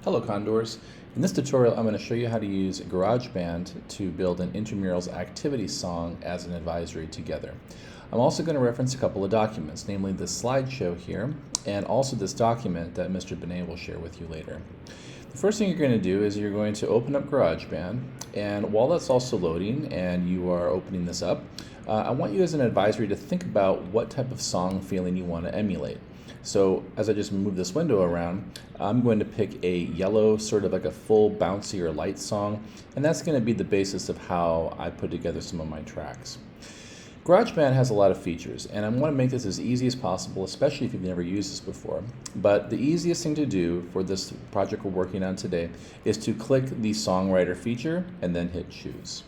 Hello Condors. In this tutorial I'm going to show you how to use Garageband to build an Intramural's activity song as an advisory together. I'm also going to reference a couple of documents, namely this slideshow here and also this document that Mr. Benet will share with you later. The first thing you're going to do is you're going to open up Garageband, and while that's also loading and you are opening this up, I want you as an advisory to think about what type of song feeling you want to emulate. So as I just move this window around, I'm going to pick a yellow, sort of like a full bouncy or light song, and that's going to be the basis of how I put together some of my tracks. GarageBand has a lot of features, and I want to make this as easy as possible, especially if you've never used this before. But the easiest thing to do for this project we're working on today is to click the Songwriter feature and then hit Choose.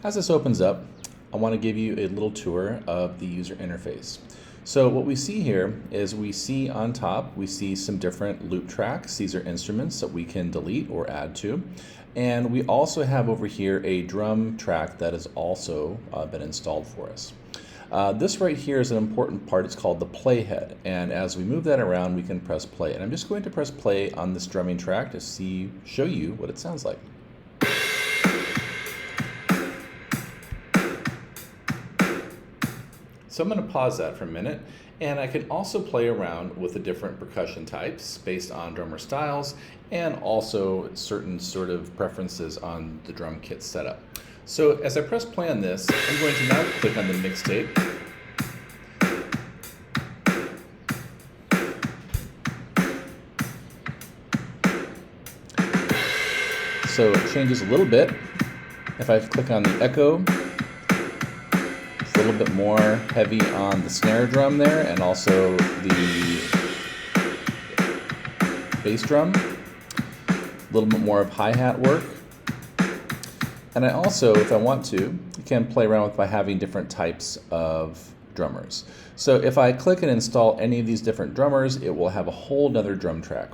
As this opens up, I want to give you a little tour of the user interface. So what we see here is we see on top, we see some different loop tracks. These are instruments that we can delete or add to. And we also have over here a drum track that has also been installed for us. This right here is an important part. It's called the Playhead. And as we move that around, we can press play. And I'm just going to press play on this drumming track to show you what it sounds like. So I'm going to pause that for a minute, and I can also play around with the different percussion types based on drummer styles and also certain sort of preferences on the drum kit setup. So as I press play on this, I'm going to now click on the mixtape. So it changes a little bit. If I click on the echo, a little bit more heavy on the snare drum there, and also the bass drum, a little bit more of hi-hat work. And I also, if I want to, can play around with by having different types of drummers. So if I click and install any of these different drummers, it will have a whole nother drum track.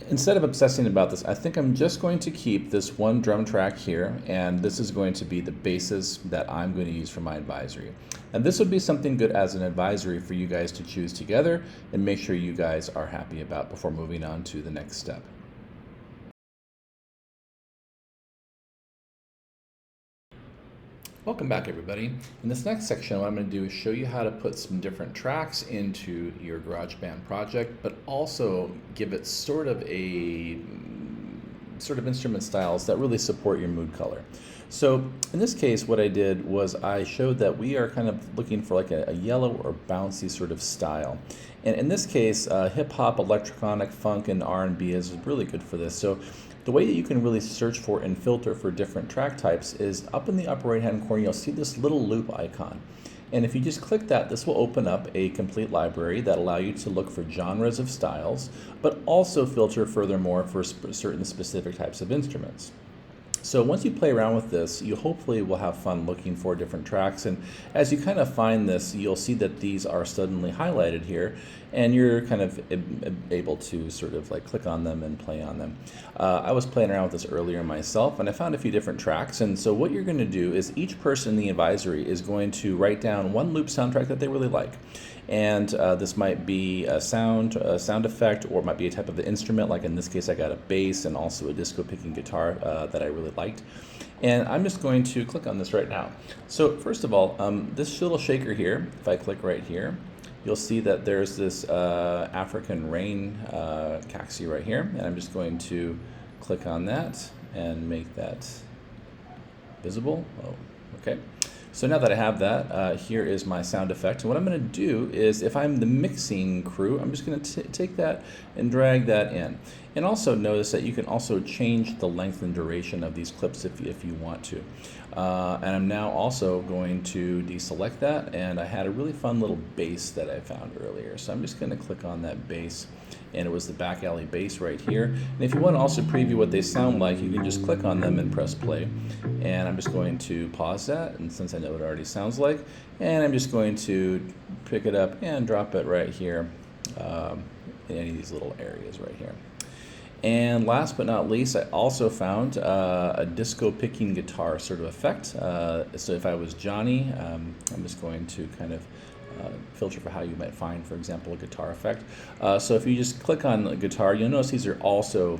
Instead of obsessing about this, I think I'm just going to keep this one drum track here, and this is going to be the basis that I'm going to use for my advisory. And this would be something good as an advisory for you guys to choose together and make sure you guys are happy about before moving on to the next step. Welcome back, everybody. In this next section, what I'm going to do is show you how to put some different tracks into your GarageBand project, but also give it sort of instrument styles that really support your mood color. So in this case, what I did was I showed that we are kind of looking for like a yellow or bouncy sort of style. And in this case, hip-hop, electronic, funk, and R&B is really good for this. So the way that you can really search for and filter for different track types is up in the upper right-hand corner, you'll see this little loop icon. And if you just click that, this will open up a complete library that allow you to look for genres of styles, but also filter furthermore for certain specific types of instruments. So once you play around with this, you hopefully will have fun looking for different tracks, and as you kind of find this, you'll see that these are suddenly highlighted here, and you're kind of able to sort of like click on them and play on them. I was playing around with this earlier myself, and I found a few different tracks, and so what you're going to do is each person in the advisory is going to write down one loop soundtrack that they really like. And this might be a sound effect, or it might be a type of instrument, like in this case I got a bass and also a disco picking guitar that I really liked. And I'm just going to click on this right now. So first of all, this little shaker here, if I click right here, you'll see that there's this African rain caxi right here, and I'm just going to click on that and make that visible. Oh, okay. So now that I have that, here is my sound effect. And what I'm going to do is, if I'm the mixing crew, I'm just going to take that and drag that in. And also notice that you can also change the length and duration of these clips if you want to. And I'm now also going to deselect that, and I had a really fun little bass that I found earlier. So I'm just going to click on that bass, and it was the back alley bass right here. And if you want to also preview what they sound like, you can just click on them and press play. And I'm just going to pause that, and since I know what it already sounds like, and I'm just going to pick it up and drop it right here in any of these little areas right here. And last but not least, I also found a disco picking guitar sort of effect. So if I was Johnny, I'm just going to kind of filter for how you might find, for example, a guitar effect. So if you just click on the guitar, you'll notice these are also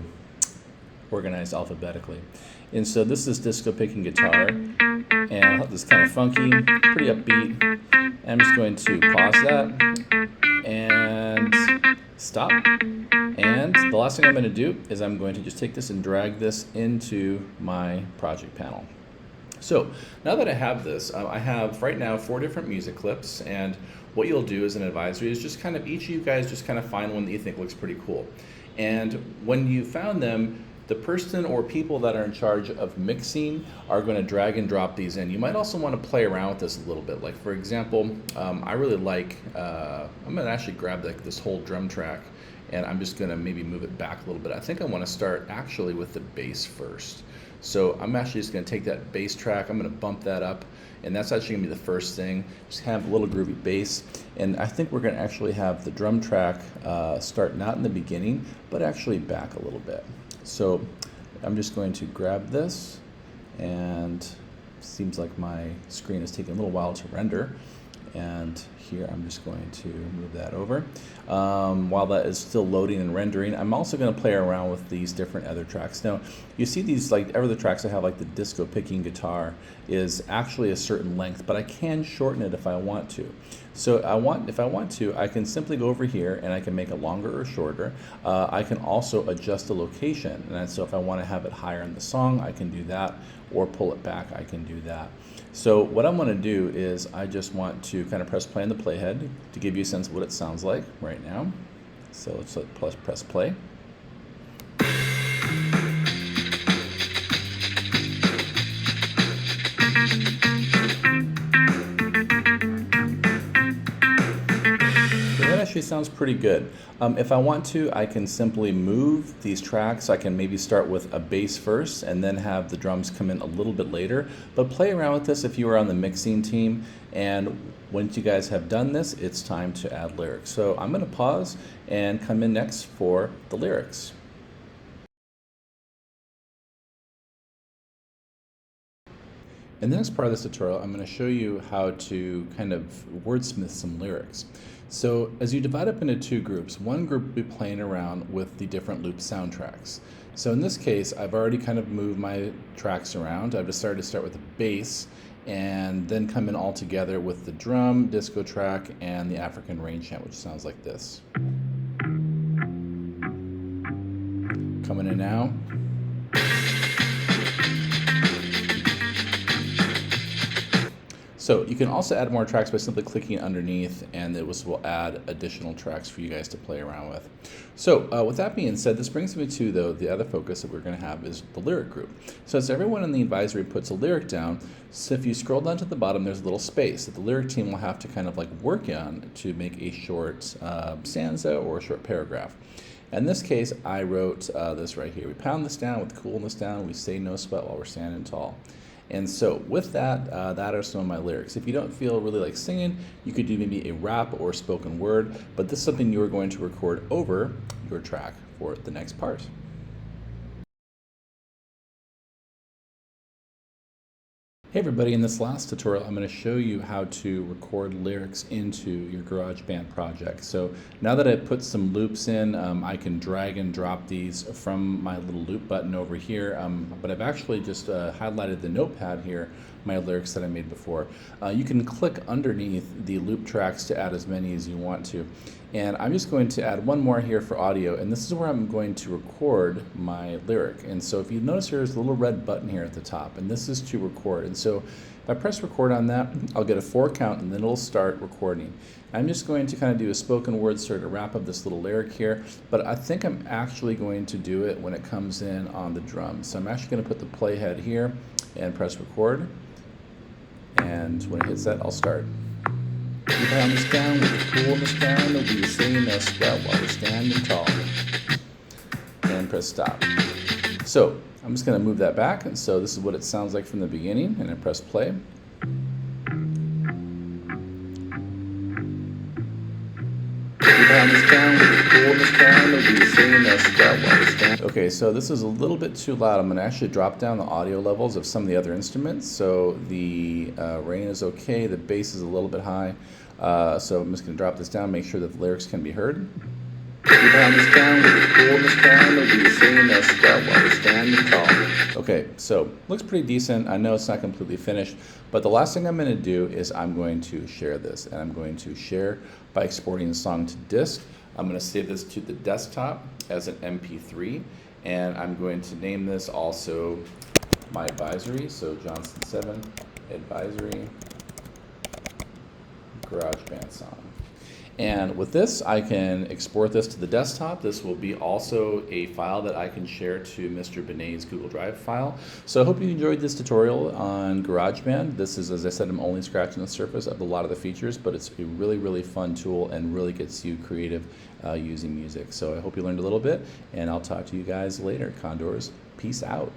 organized alphabetically. And so this is disco picking guitar, and this is kind of funky, pretty upbeat. And I'm just going to pause that and stop. And the last thing I'm going to do is I'm going to just take this and drag this into my project panel. So now that I have this, I have right now 4 different music clips, and what you'll do as an advisory is just kind of each of you guys just kind of find one that you think looks pretty cool. And when you found them, the person or people that are in charge of mixing are going to drag and drop these in. You might also want to play around with this a little bit. Like for example, I really like, I'm going to actually grab this whole drum track, and I'm just going to maybe move it back a little bit. I think I want to start actually with the bass first. So I'm actually just going to take that bass track, I'm going to bump that up, and that's actually going to be the first thing. Just have a little groovy bass. And I think we're going to actually have the drum track start not in the beginning, but actually back a little bit. So I'm just going to grab this, and seems like my screen is taking a little while to render. And here I'm just going to move that over. While that is still loading and rendering, I'm also going to play around with these different other tracks. Now, you see these, like every other tracks I have, like the disco picking guitar is actually a certain length, but I can shorten it if I want to. So if I want to, I can simply go over here and I can make it longer or shorter. I can also adjust the location, and so if I want to have it higher in the song, I can do that, or pull it back, I can do that. So what I'm going to do is I just want to kind of press play on the Playhead to give you a sense of what it sounds like right now. So let's press play. Actually sounds pretty good. If I want to, I can simply move these tracks. I can maybe start with a bass first and then have the drums come in a little bit later. But play around with this if you are on the mixing team. And once you guys have done this, it's time to add lyrics. So I'm going to pause and come in next for the lyrics. In the next part of this tutorial, I'm going to show you how to kind of wordsmith some lyrics. So as you divide up into 2 groups, one group will be playing around with the different loop soundtracks. So in this case, I've already kind of moved my tracks around. I've decided to start with the bass and then come in all together with the drum, disco track, and the African rain chant, which sounds like this. Coming in now. So you can also add more tracks by simply clicking underneath, and it will add additional tracks for you guys to play around with. So with that being said, this brings me to the other focus that we're going to have is the lyric group. So as everyone in the advisory puts a lyric down, so if you scroll down to the bottom, there's a little space that the lyric team will have to kind of like work on to make a short stanza or a short paragraph. In this case, I wrote this right here. We pound this down with coolness down, we say no sweat while we're standing tall. And so with that, that are some of my lyrics. If you don't feel really like singing, you could do maybe a rap or spoken word, but this is something you are going to record over your track for the next part. Hey everybody, in this last tutorial I'm going to show you how to record lyrics into your Garageband project. So now that I've put some loops in, I can drag and drop these from my little loop button over here, but I've actually just highlighted the notepad here, my lyrics that I made before. You can click underneath the loop tracks to add as many as you want to. And I'm just going to add one more here for audio, and this is where I'm going to record my lyric. And so if you notice, there's a little red button here at the top, and this is to record. And so if I press record on that, I'll get a 4 count, and then it'll start recording. I'm just going to kind of do a spoken word sort of wrap up this little lyric here, but I think I'm actually going to do it when it comes in on the drums. So I'm actually going to put the Playhead here and press record, and when it hits that, I'll start. We pound this down with the coolness down, and we say no sweat while we're standing tall. And press stop. So I'm just going to move that back, and so this is what it sounds like from the beginning, and I press play. We pound this down with the coolness down, and we say no sweat while we're standing. Okay, so this is a little bit too loud. I'm going to actually drop down the audio levels of some of the other instruments. So the rain is okay, the bass is a little bit high. So I'm just going to drop this down, make sure that the lyrics can be heard. Keep on this town, with the coolness town, will be singing us scout while we're standing tall. Okay, so looks pretty decent. I know it's not completely finished, but the last thing I'm going to do is I'm going to share this, and I'm going to share by exporting the song to disk. I'm going to save this to the desktop as an MP3, and I'm going to name this also my advisory. So Johnson 7 advisory GarageBand song. And with this, I can export this to the desktop. This will be also a file that I can share to Mr. Benet's Google Drive file. So I hope you enjoyed this tutorial on GarageBand. This is, as I said, I'm only scratching the surface of a lot of the features, but it's a really, really fun tool and really gets you creative using music. So I hope you learned a little bit, and I'll talk to you guys later. Condors, peace out.